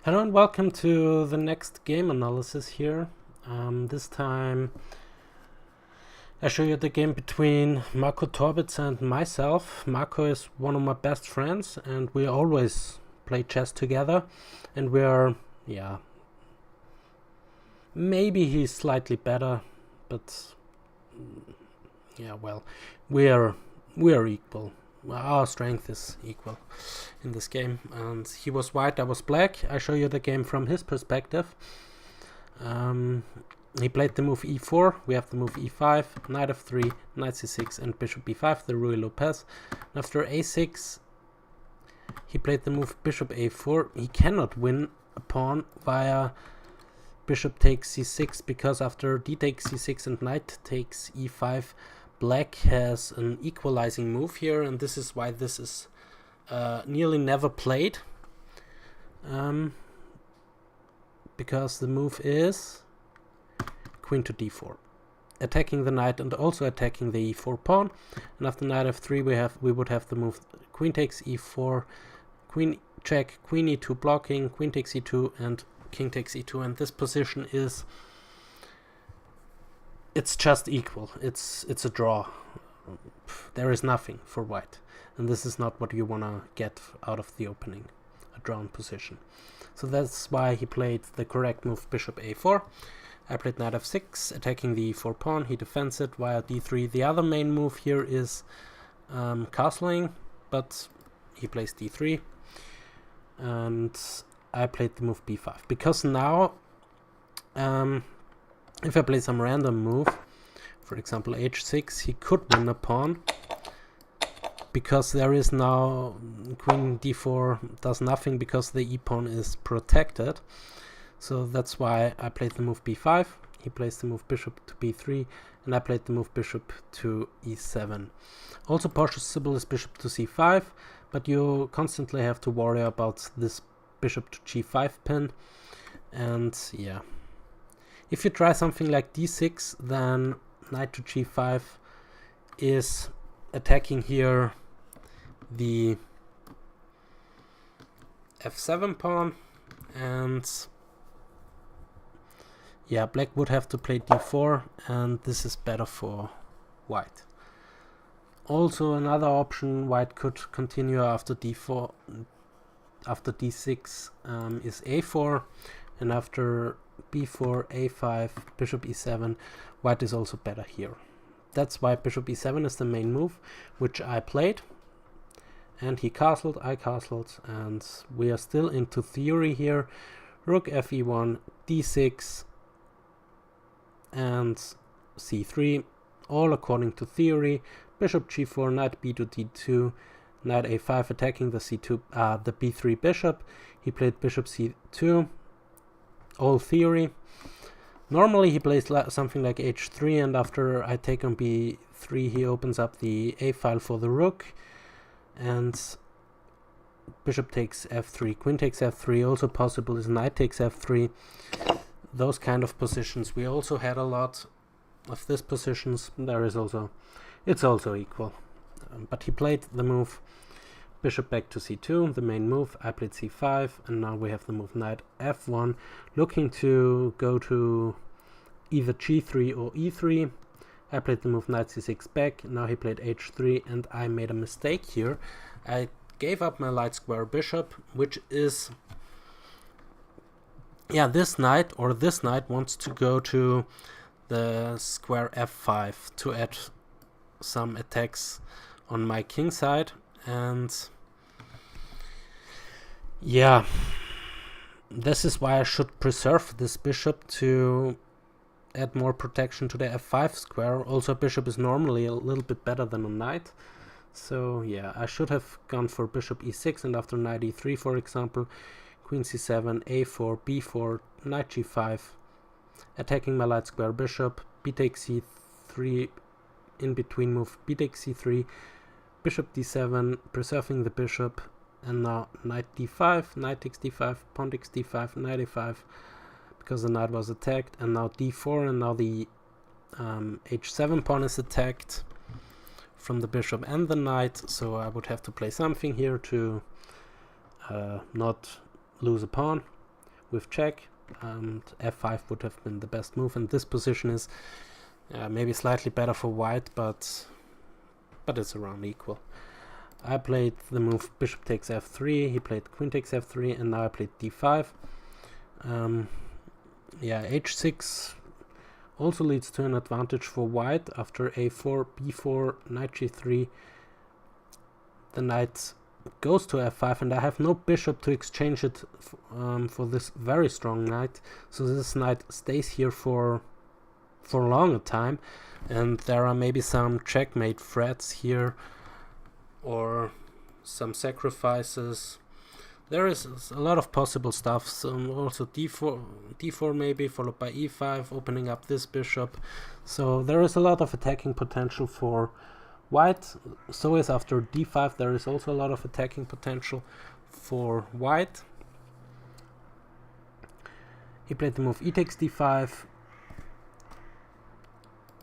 Hello and welcome to the next game analysis here. This time I show you the game between Marko Torbica and myself. Marko is one of my best friends and we always play chess together, and maybe he's slightly better, but we are equal. Our strength is equal in this game, and he was white, I was black. I show you the game from his perspective. He played the move e4, we have the move e5, knight f3, knight c6 and bishop b5, the Ruy Lopez. And after a6 he played the move bishop a4. He cannot win a pawn via bishop takes c6 because after d takes c6 and knight takes e5, black has an equalizing move here, and this is why this is nearly never played, because the move is queen to d4, attacking the knight and also attacking the e4 pawn. And after knight f3 we would have the move queen takes e4, queen check, queen e2 blocking, queen takes e2 and king takes e2, and this position is just equal. It's a draw. There is nothing for white, and this is not what you want to get out of the opening, a drawn position. So that's why he played the correct move bishop a4. I played knight f6, attacking the e4 pawn. He defends it via d3. The other main move here is castling, but he plays d3, and I played the move b5 because now if I play some random move, for example h6, he could win a pawn, because there is now queen d4 does nothing because the e-pawn is protected. So that's why I played the move b5, he plays the move bishop to b3, and I played the move bishop to e7. Also possible is bishop to c5, but you constantly have to worry about this bishop to g5 pin, and yeah. If you try something like d6, then knight to g5 is attacking here the f7 pawn, and yeah, black would have to play d4, and this is better for white. Also another option, white could continue after d4, after d6 is a4, and after b4, a5, bishop e7, white is also better here. That's why bishop e7 is the main move, which I played, and he castled, I castled, and we are still into theory here. Rook fe1, d6 and c3, all according to theory. Bishop g4, knight b to d2, knight a5, attacking the the b3 bishop. He played bishop c2, all theory. Normally he plays something like h3, and after I take on b3 he opens up the a file for the rook, and bishop takes f3, queen takes f3. Also possible is knight takes f3. Those kind of positions. We also had a lot of these positions. It's also equal, but he played the move bishop back to c2, the main move. I played c5, and now we have the move knight f1, looking to go to either g3 or e3. I played the move knight c6 back. Now he played h3, and I made a mistake here. I gave up my light square bishop, which is, yeah, this knight wants to go to the square f5 to add some attacks on my king side. And yeah, this is why I should preserve this bishop to add more protection to the f5 square. Also, bishop is normally a little bit better than a knight. So yeah, I should have gone for bishop e6, and after knight e3, for example, queen c7, a4, b4, knight g5, attacking my light square bishop, b takes c3, in between move b takes c3, bishop d7, preserving the bishop, and now knight d5, knight takes d5, pawn takes d5, knight a5, because the knight was attacked, and now d4, and now the h7 pawn is attacked from the bishop and the knight, so I would have to play something here to not lose a pawn. with check, and f5 would have been the best move, and this position is maybe slightly better for white, but it's around equal. I played the move bishop takes f3, he played queen takes f3, and now I played d5. H6 also leads to an advantage for white. After a4, b4, knight g3, the knight goes to f5, and I have no bishop to exchange it for this very strong knight, so this knight stays here for a longer time, and there are maybe some checkmate threats here or some sacrifices. There is a lot of possible stuff. Some also d4 maybe, followed by e5, opening up this bishop. So there is a lot of attacking potential for white. So is after d5, there is also a lot of attacking potential for white. He played the move e takes d5.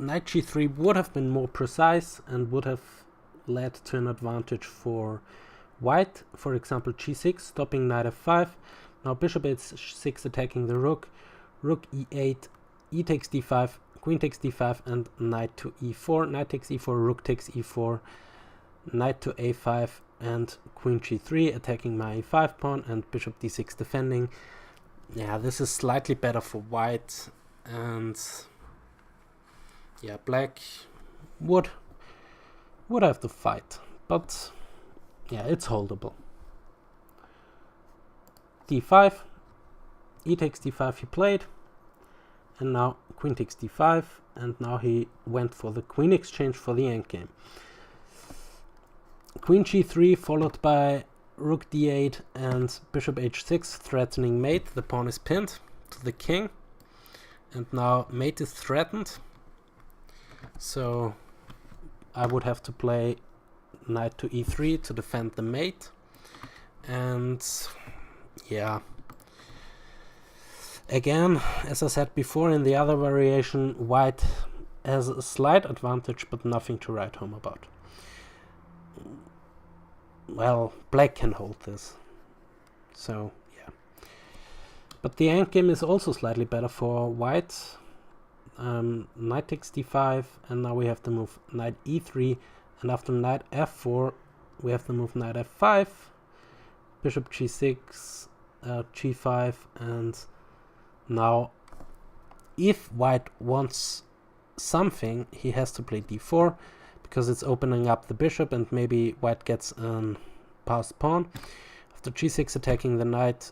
Knight g3 would have been more precise and would have led to an advantage for white. For example, g6, stopping knight f5. Now bishop h6 attacking the rook. Rook e8, e takes d5, queen takes d5, and knight to e4. Knight takes e4, rook takes e4, knight to a5, and queen g3 attacking my e5 pawn, and bishop d6 defending. Yeah, this is slightly better for white, and yeah, black would have to fight, but yeah, it's holdable. d5, e takes d5 he played, and now queen takes d5, and now he went for the queen exchange for the endgame. Queen g3 followed by rook d8 and bishop h6 threatening mate. The pawn is pinned to the king, and now mate is threatened, so I would have to play knight to e3 to defend the mate. And yeah, again, as I said before in the other variation, white has a slight advantage but nothing to write home about. Well, black can hold this, so yeah. But the endgame is also slightly better for white. Knight takes d5, and now we have to move knight e3, and after knight f4 we have to move knight f5, bishop g6, g5, and now if white wants something, he has to play d4 because it's opening up the bishop, and maybe white gets a passed pawn. After g6 attacking the knight,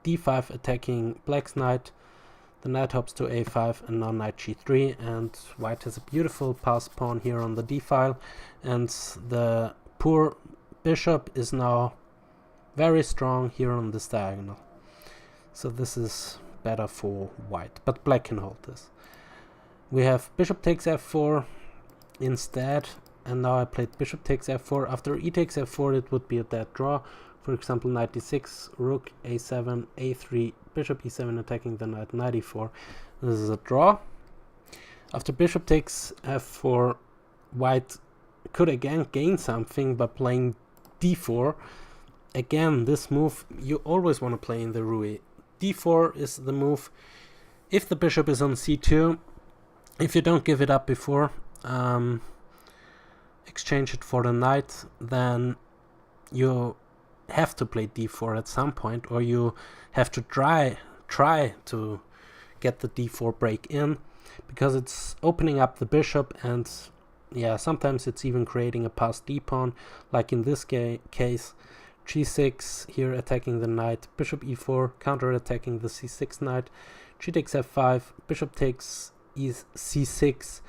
d5 attacking black's knight, the knight hops to a5, and now knight g3, and white has a beautiful passed pawn here on the d-file, and the poor bishop is now very strong here on this diagonal. So this is better for white, but black can hold this. We have bishop takes f4 instead, and now I played bishop takes f4. After e takes f4 it would be a dead draw. For example, knight d6, rook a7, a3, bishop e7 attacking the knight, knight e4. This is a draw. After bishop takes f4, white could again gain something by playing d4. Again, this move you always want to play in the Rui. d4 is the move if the bishop is on c2. If you don't give it up before, exchange it for the knight, then you have to play d4 at some point, or you have to try to get the d4 break in, because it's opening up the bishop, and yeah, sometimes it's even creating a passed d pawn, like in this case. g6 here attacking the knight, bishop e4 counter attacking the c6 knight, g takes f5, bishop takes c6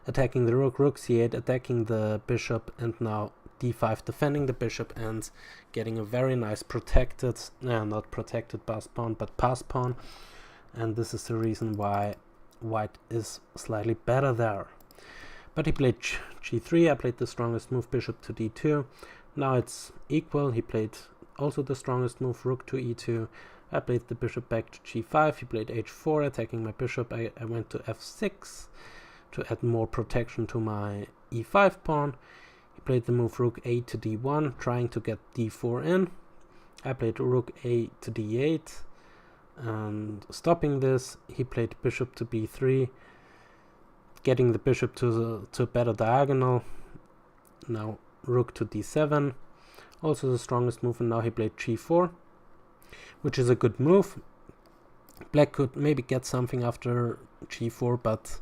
attacking the rook, rook c8 attacking the bishop, and now d5 defending the bishop and getting a very nice protected, not protected passed pawn, but passed pawn. And this is the reason why white is slightly better there. But he played g3, I played the strongest move, bishop to d2. Now it's equal. He played also the strongest move, rook to e2. I played the bishop back to g5, he played h4 attacking my bishop. I went to f6 to add more protection to my e5 pawn. He played the move rook a to d1, trying to get d4 in. I played rook a to d8. And stopping this, he played bishop to b3, getting the bishop to a better diagonal. Now rook to d7, also the strongest move, and now he played g4, which is a good move. Black could maybe get something after g4, but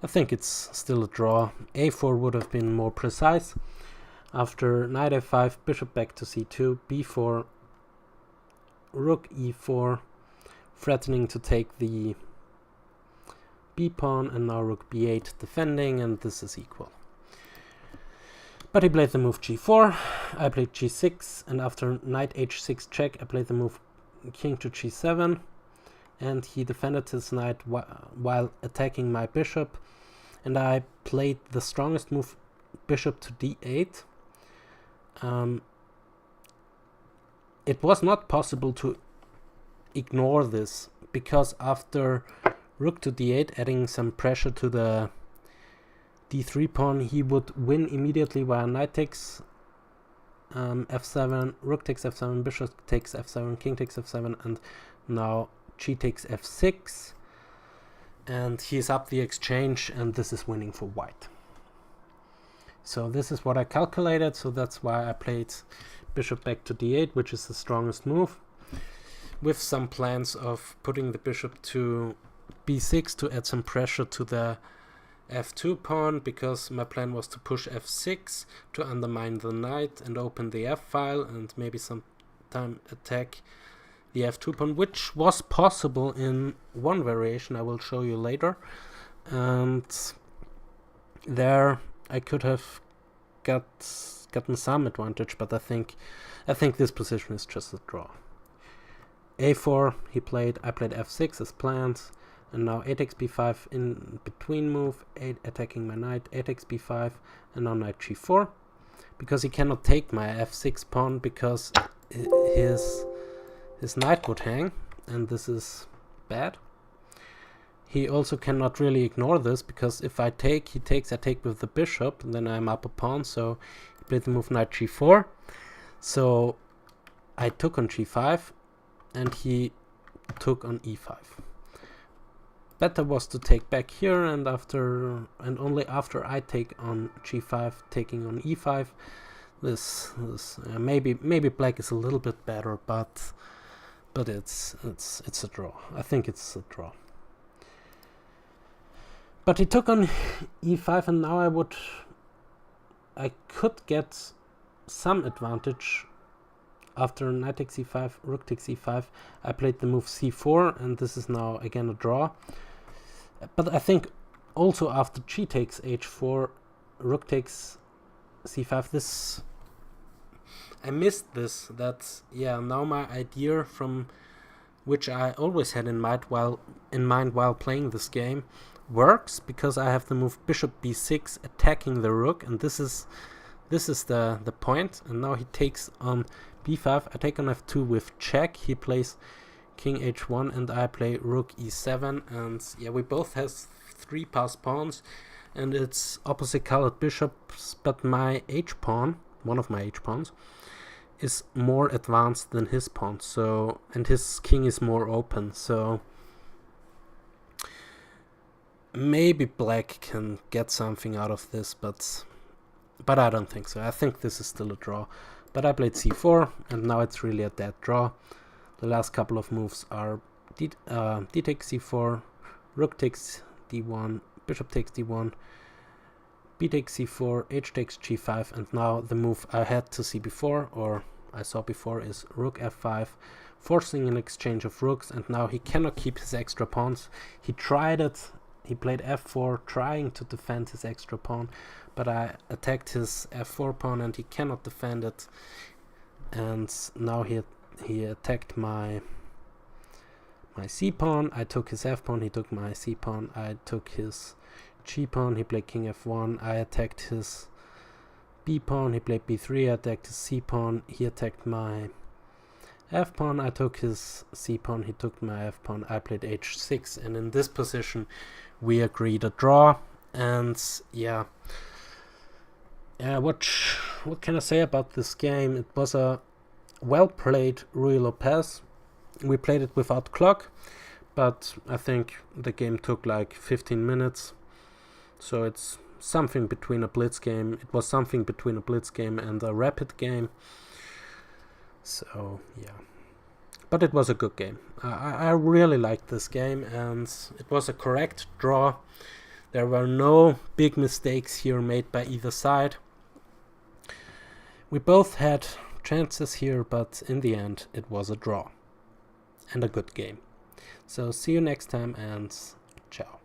I think it's still a draw. a4 would have been more precise. After knight f5, bishop back to c2, b4, rook e4, threatening to take the b pawn, and now rook b8 defending, and this is equal. But he played the move g4, I played g6, and after knight h6 check, I played the move king to g7, and he defended his knight while attacking my bishop, and I played the strongest move, bishop to d8. It was not possible to ignore this, because after rook to d8, adding some pressure to the d3 pawn, he would win immediately via knight takes f7, rook takes f7, bishop takes f7, king takes f7, and now g takes f6, and he's up the exchange, and this is winning for white. So this is what I calculated, so that's why I played bishop back to d8, which is the strongest move, with some plans of putting the bishop to b6 to add some pressure to the f2 pawn, because my plan was to push f6 to undermine the knight and open the f file and maybe sometime attack the f2 pawn, which was possible in one variation I will show you later, and there I could have gotten some advantage, but I think this position is just a draw. a4 he played, I played f6 as planned, and now a takes b5 in between move, attacking my knight, a takes b5, and now knight g4, because he cannot take my f6 pawn because his knight would hang, and this is bad. He also cannot really ignore this, because if I take, he takes, I take with the bishop, and then I'm up a pawn, so he played the move knight g4. So I took on g5, and he took on e5. Better was to take back here, and only after I take on g5, taking on e5, this maybe black is a little bit better, but it's a draw. I think it's a draw. But he took on e5, and now I could get some advantage. After knight takes e5, rook takes e5, I played the move c4, and this is now again a draw. But I think also after g takes h4, rook takes c5, I missed this. That's, yeah, now my idea, from which I always had in mind while playing this game, works, because I have the move bishop b6 attacking the rook, and this is the point. And now he takes on b5, I take on f2 with check, he plays king h1, and I play rook e7, and yeah, we both have 3 passed pawns, and it's opposite colored bishops, but my h-pawn, one of my h-pawns, is more advanced than his pawn, so, and his king is more open, so maybe black can get something out of this, but I don't think so. I think this is still a draw. But I played c4, and now it's really a dead draw. The last couple of moves are d takes c4, rook takes d1, bishop takes d1, b takes c4, h takes g5, and now the move I had to see before, or I saw before, is rook f5, forcing an exchange of rooks, and now he cannot keep his extra pawns. He tried it. He played f4, trying to defend his extra pawn, but I attacked his f4 pawn, and he cannot defend it. And now he attacked my c pawn. I took his f pawn. He took my c pawn. I took his g pawn. He played king f1. I attacked his b pawn. He played b3. I attacked his c pawn. He attacked my f pawn. I took his c pawn. He took my f pawn. I played h6, and in this position we agreed a draw. And yeah, what can I say about this game? It was a well played Ruy Lopez. We played it without clock, but I think the game took like 15 minutes. So it's something between a blitz game. It was something between a blitz game and a rapid game. So yeah, but it was a good game. I really liked this game, and it was a correct draw. There were no big mistakes here made by either side. We both had chances here, but in the end it was a draw and a good game. So see you next time, and ciao.